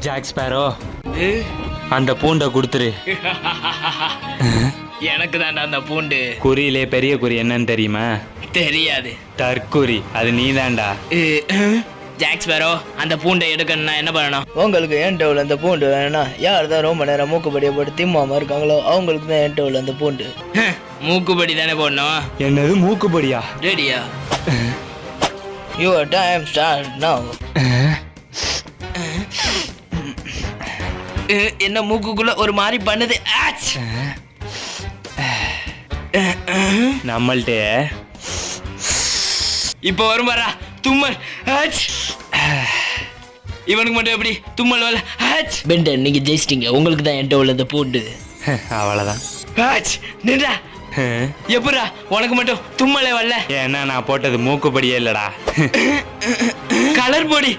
Jack Sparrow, அந்த பூண்டை கொடுத்துரு. எனக்கு தான்டா அந்த பூண்டு. குறியிலே பெரிய குறி என்னன்னு தெரியுமா? தெரியாது. தற்குறி. அது நீ தான்டா. ஜாக் ஸ்பேரோ, அந்த பூண்டை எடுக்கணும்னா என்ன பண்ணணும்? உங்களுக்கு என் டவுல் அந்த பூண்டு வேணும்னா யார் தான் ரொம்ப நேரம் மூக்குப்படியை போட்டு திம்மாம இருக்காங்களோ அவங்களுக்கு தான் என் டவுல் அந்த பூண்டு. மூக்குப்படி தானே போடணும். என்னது மூக்குப்படியா? ரெடியா? Your time start now. என்ன மூக்குக்குள்ள ஒரு மாதிரி பண்ணுது. நம்மள்ட்ட இப்போ வரும் பாரா தும்மல். இவனுக்கு மட்டும் எப்படி தும்மல் வரல? பெண்டன், நீங்க ஜெயிச்சிட்டீங்க. உங்களுக்கு தான் என்கிட்ட உள்ளது பூண்டு. அவ்வளோதான். நின்றா. எப்படா உனக்கு மட்டும் தும்மலே வரல? ஏன்னா நான் போட்டது மூக்குப்படியே இல்லடா, கலர் பொடி.